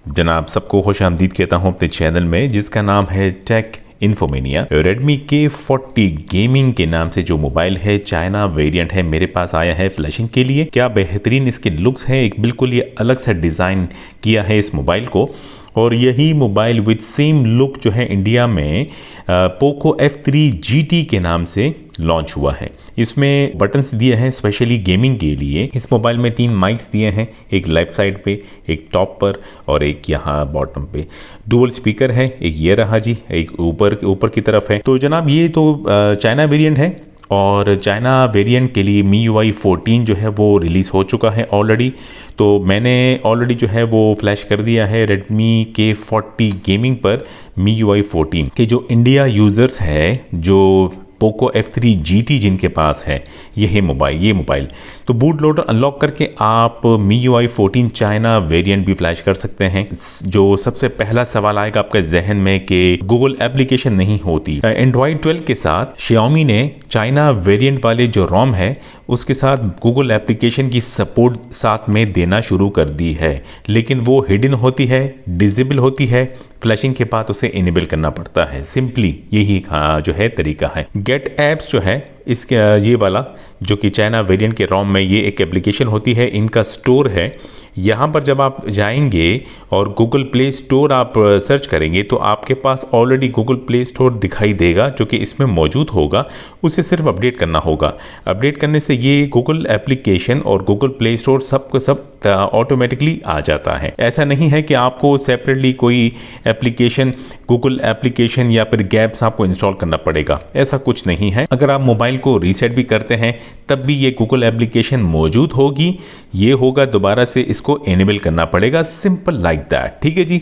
जनाब सबको खुश आमदीद कहता हूँ अपने चैनल में जिसका नाम है take Infomania. Redmi K40 gaming के नाम से जो मोबाइल है, चाइना वेरिएंट है, मेरे पास आया है फ्लैशिंग के लिए। क्या बेहतरीन इसके लुक्स हैं, एक बिल्कुल ये अलग सा डिज़ाइन किया है इस मोबाइल को। और यही मोबाइल विद सेम लुक जो है इंडिया में पोको F3 GT के नाम से लॉन्च हुआ है। इसमें बटन्स दिए हैं स्पेशली गेमिंग के लिए। इस मोबाइल में 3 माइक्स दिए हैं, एक लेफ्ट साइड पे, एक टॉप पर और एक यहाँ बॉटम पे। डुअल स्पीकर है, एक ये रहा जी, एक ऊपर की तरफ है। तो जनाब ये तो चाइना वेरिएंट है और चाइना वेरिएंट के लिए MIUI 14 जो है वो रिलीज़ हो चुका है ऑलरेडी। तो मैंने ऑलरेडी जो है वो फ्लैश कर दिया है Redmi K40 गेमिंग पर MIUI 14 के जो इंडिया यूज़र्स है, जो पोको F3 GT जिनके पास है ये मोबाइल तो बूट लोडर अनलॉक करके आप MIUI 14 चाइना वेरिएंट भी फ्लैश कर सकते हैं। जो सबसे पहला सवाल आएगा आपके जहन में कि गूगल एप्लीकेशन नहीं होती। एंड्रॉयड 12 के साथ Xiaomi ने चाइना वेरिएंट वाले जो रोम है उसके साथ गूगल एप्लीकेशन की सपोर्ट साथ में देना शुरू कर दी है, लेकिन वो हिडन होती है, डिजेबल होती है, फ्लैशिंग के बाद उसे इनेबल करना पड़ता है। सिंपली यही जो है तरीका है। गेट एप्स जो है इसके ये वाला जो कि चाइना वेरिएंट के रोम में ये एक एप्लीकेशन होती है, इनका स्टोर है। यहाँ पर जब आप जाएंगे और गूगल प्ले स्टोर आप सर्च करेंगे तो आपके पास ऑलरेडी गूगल प्ले स्टोर दिखाई देगा जो कि इसमें मौजूद होगा। उसे सिर्फ अपडेट करना होगा। अपडेट करने से ये गूगल एप्लीकेशन और गूगल प्ले स्टोर सब ऑटोमेटिकली आ जाता है। ऐसा नहीं है कि आपको सेपरेटली कोई एप्लीकेशन, गूगल एप्लीकेशन या फिर गैप्स आपको इंस्टॉल करना पड़ेगा, ऐसा कुछ नहीं है। अगर आप मोबाइल को रीसेट भी करते हैं तब भी ये गूगल एप्लीकेशन मौजूद होगी। ये होगा दोबारा से इसको एनेबल करना पड़ेगा, सिंपल लाइक दैट। ठीक है जी।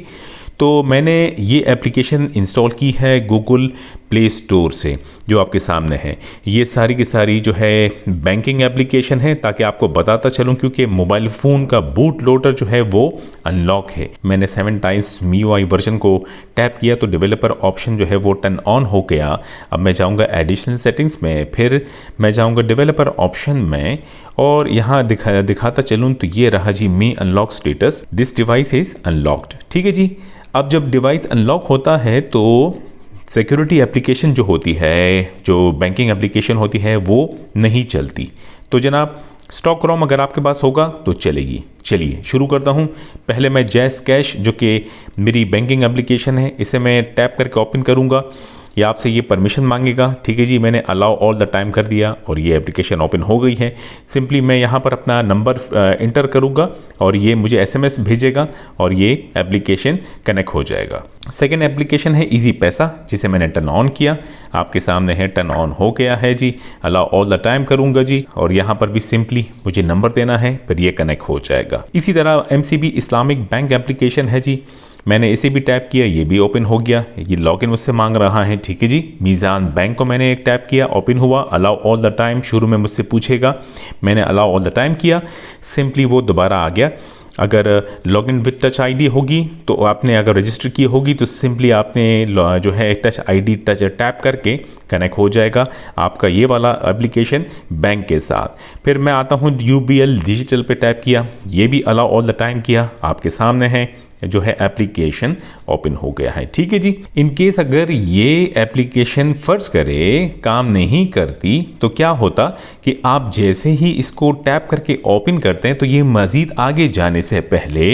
तो मैंने ये एप्लीकेशन इंस्टॉल की है गूगल प्ले स्टोर से जो आपके सामने है। ये सारी की सारी जो है बैंकिंग एप्लीकेशन है, ताकि आपको बताता चलूं, क्योंकि मोबाइल फ़ोन का बूट लोडर जो है वो अनलॉक है। मैंने 7 टाइम्स MIUI वर्जन को टैप किया तो डेवलपर ऑप्शन जो है वो टर्न ऑन हो गया। अब मैं जाऊंगा एडिशनल सेटिंग्स में, फिर मैं जाऊंगा डेवलपर ऑप्शन में और यहाँ दिखाता चलूँ तो ये रहा जी Mi unlock status, this device is unlocked. ठीक है जी। अब जब डिवाइस अनलॉक होता है तो सिक्योरिटी एप्लीकेशन जो होती है, जो बैंकिंग एप्लीकेशन होती है, वो नहीं चलती। तो जनाब स्टॉक रोम अगर आपके पास होगा तो चलेगी। चलिए शुरू करता हूँ। पहले मैं जैस कैश जो कि मेरी बैंकिंग एप्लीकेशन है, इसे मैं टैप करके ओपन करूँगा। ये आपसे ये परमिशन मांगेगा। ठीक है जी, मैंने अलाउ ऑल द टाइम कर दिया और ये एप्लीकेशन ओपन हो गई है। सिंपली मैं यहाँ पर अपना नंबर इंटर करूँगा और ये मुझे SMS भेजेगा और ये एप्लीकेशन कनेक्ट हो जाएगा। सेकेंड एप्लीकेशन है इजी पैसा, जिसे मैंने टर्न ऑन किया। आपके सामने है, टर्न ऑन हो गया है जी। अलाउ ऑल द टाइम करूँगा जी और यहाँ पर भी सिंपली मुझे नंबर देना है, फिर ये कनेक्ट हो जाएगा। इसी तरह MCB इस्लामिक बैंक एप्लीकेशन है जी, मैंने इसे भी टैप किया, ये भी ओपन हो गया। ये लॉगिन मुझसे मांग रहा है। ठीक है जी। मीज़ान बैंक को मैंने एक टैप किया, ओपन हुआ। अलाउ ऑल द टाइम शुरू में मुझसे पूछेगा, मैंने अलाउ ऑल द टाइम किया, सिंपली वो दोबारा आ गया। अगर लॉगिन विद टच ID होगी तो आपने अगर रजिस्टर की होगी तो सिंपली आपने जो है टच ID टैप करके कनेक्ट हो जाएगा आपका ये वाला एप्लीकेशन बैंक के साथ। फिर मैं आता हूँ UBL डिजिटल पे टैप किया, ये भी अलाउ ऑल द टाइम किया। आपके सामने है जो है एप्लीकेशन ओपन हो गया है। ठीक है जी। इन केस अगर ये एप्लीकेशन फर्ज करे काम नहीं करती तो क्या होता कि आप जैसे ही इसको टैप करके ओपन करते हैं तो ये मज़ीद आगे जाने से पहले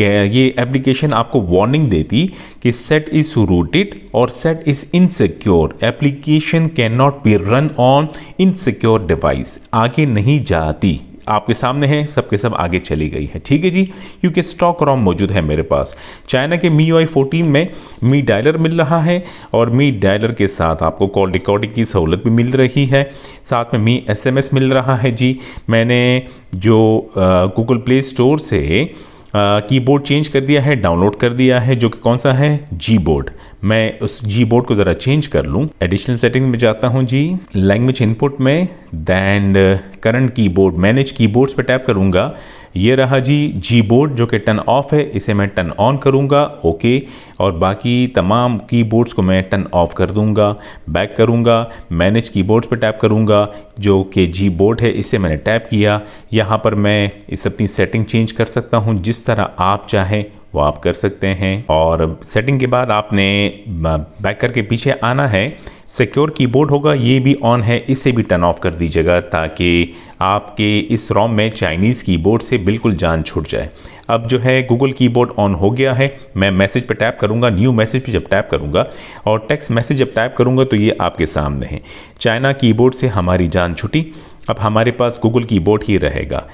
ये एप्लीकेशन आपको वार्निंग देती कि सेट इज रूटेड और set is insecure, application can not be run on insecure device. आगे नहीं जाती, आपके सामने है, सबके सब आगे चली गई है। ठीक है जी। क्योंकि स्टॉक रोम मौजूद है मेरे पास। चाइना के MIUI 14 में मी डायलर मिल रहा है और मी डायलर के साथ आपको कॉल रिकॉर्डिंग की सहूलत भी मिल रही है, साथ में मी SMS मिल रहा है जी। मैंने जो गूगल प्ले स्टोर से कीबोर्ड चेंज कर दिया है, डाउनलोड कर दिया है, जो कि कौन सा है, Gboard। मैं उस Gboard को ज़रा चेंज कर लूँ। एडिशनल सेटिंग में जाता हूँ जी, लैंग्वेज इनपुट में, then current keyboard, manage keyboards पे टैप करूँगा। ये रहा जी Gboard जो कि टर्न ऑफ है, इसे मैं टर्न ऑन करूँगा, ओके। और बाकी तमाम कीबोर्ड्स को मैं टर्न ऑफ कर दूँगा। बैक करूँगा, मैनेज कीबोर्ड्स पे टैप करूँगा, जो कि Gboard है, इसे मैंने टैप किया। यहाँ पर मैं इस अपनी सेटिंग चेंज कर सकता हूँ जिस तरह आप चाहें वो आप कर सकते हैं। और सेटिंग के बाद आपने बैक करके पीछे आना है। सिक्योर कीबोर्ड होगा, ये भी ऑन है, इसे भी टर्न ऑफ कर दीजिएगा ताकि आपके इस रोम में चाइनीज़ कीबोर्ड से बिल्कुल जान छूट जाए। अब जो है गूगल कीबोर्ड ऑन हो गया है। मैं मैसेज पे टैप करूंगा, न्यू मैसेज पे जब टैप करूंगा और टेक्स्ट मैसेज जब टैप करूंगा तो ये आपके सामने है। चाइना कीबोर्ड से हमारी जान छुटी, अब हमारे पास गूगल कीबोर्ड ही रहेगा।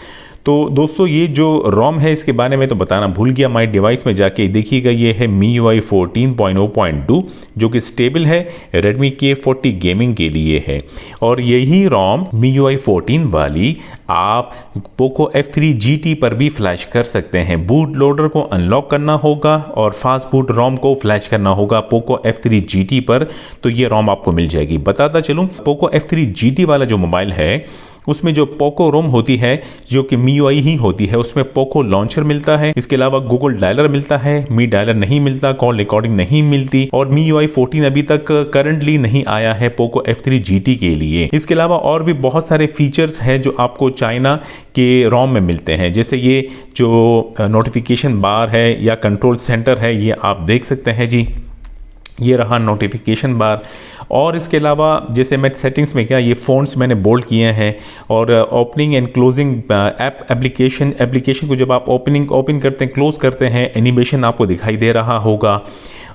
तो दोस्तों ये जो रोम है इसके बारे में तो बताना भूल गया, माई डिवाइस में जाके देखिएगा, ये है MIUI 14.0.2 जो कि स्टेबल है, Redmi K40 गेमिंग के लिए है। और यही रोम MIUI 14 वाली आप पोको F3 GT पर भी फ्लैश कर सकते हैं। बूट लोडर को अनलॉक करना होगा और फास्ट बूट रोम को फ्लैश करना होगा पोको F3 GT पर, तो ये रोम आपको मिल जाएगी। बताता चलूँ, पोको F3 GT वाला जो मोबाइल है उसमें जो पोको रोम होती है जो कि MIUI ही होती है, उसमें पोको लॉन्चर मिलता है, इसके अलावा गूगल डायलर मिलता है, मी डायलर नहीं मिलता, कॉल रिकॉर्डिंग नहीं मिलती, और MIUI 14 अभी तक करंटली नहीं आया है पोको F3 GT के लिए। इसके अलावा और भी बहुत सारे फीचर्स हैं जो आपको चाइना के रोम में मिलते हैं, जैसे ये जो नोटिफिकेशन बार है या कंट्रोल सेंटर है, ये आप देख सकते हैं जी, ये रहा नोटिफिकेशन बार। और इसके अलावा जैसे मैं सेटिंग्स में क्या, ये फ़ॉन्ट्स मैंने बोल्ड किए हैं, और ओपनिंग एंड क्लोजिंग एप्लीकेशन को जब आप ओपन करते हैं, क्लोज करते हैं, एनिमेशन आपको दिखाई दे रहा होगा।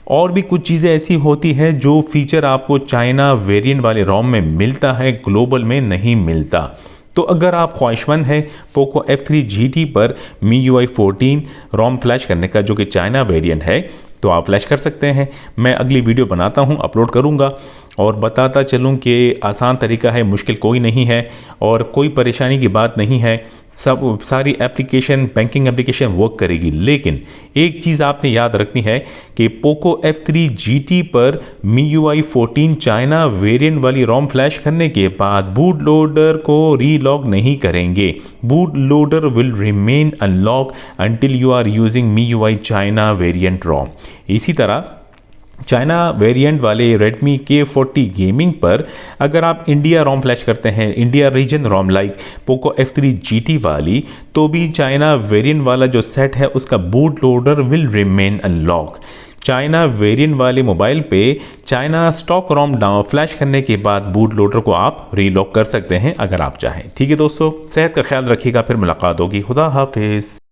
और भी कुछ चीज़ें ऐसी होती हैं जो फीचर आपको चाइना वेरिएंट वाले रोम में मिलता है, ग्लोबल में नहीं मिलता। तो अगर आप ख्वाहिशमंद हैं पोको F3 GT पर MIUI 14 रोम फ्लैश करने का जो कि चाइना वेरिएंट है, तो आप फ्लैश कर सकते हैं। मैं अगली वीडियो बनाता हूं, अपलोड करूंगा और बताता चलूं कि आसान तरीका है, मुश्किल कोई नहीं है और कोई परेशानी की बात नहीं है। सारी एप्लीकेशन, बैंकिंग एप्लीकेशन वर्क करेगी। लेकिन एक चीज़ आपने याद रखनी है कि पोको F3 GT पर MIUI 14 चाइना वेरिएंट वाली रोम फ्लैश करने के बाद बूट लोडर को रीलॉग नहीं करेंगे। Boot loader will remain unlock until you are using MIUI China variant ROM. इसी तरह चाइना वेरिएंट वाले Redmi K40 गेमिंग पर अगर आप इंडिया रोम फ्लैश करते हैं, India region ROM like Poco F3 GT वाली, तो भी चाइना वेरिएंट वाला जो सेट है उसका boot loader will remain unlock. China variant वाले मोबाइल पे चाइना स्टॉक रोम डाउन फ्लैश करने के बाद बूट लोडर को आप रीलॉक कर सकते हैं अगर आप चाहें। ठीक है दोस्तों, सेहत का ख्याल रखिएगा, फिर मुलाकात होगी। खुदा हाफिज़।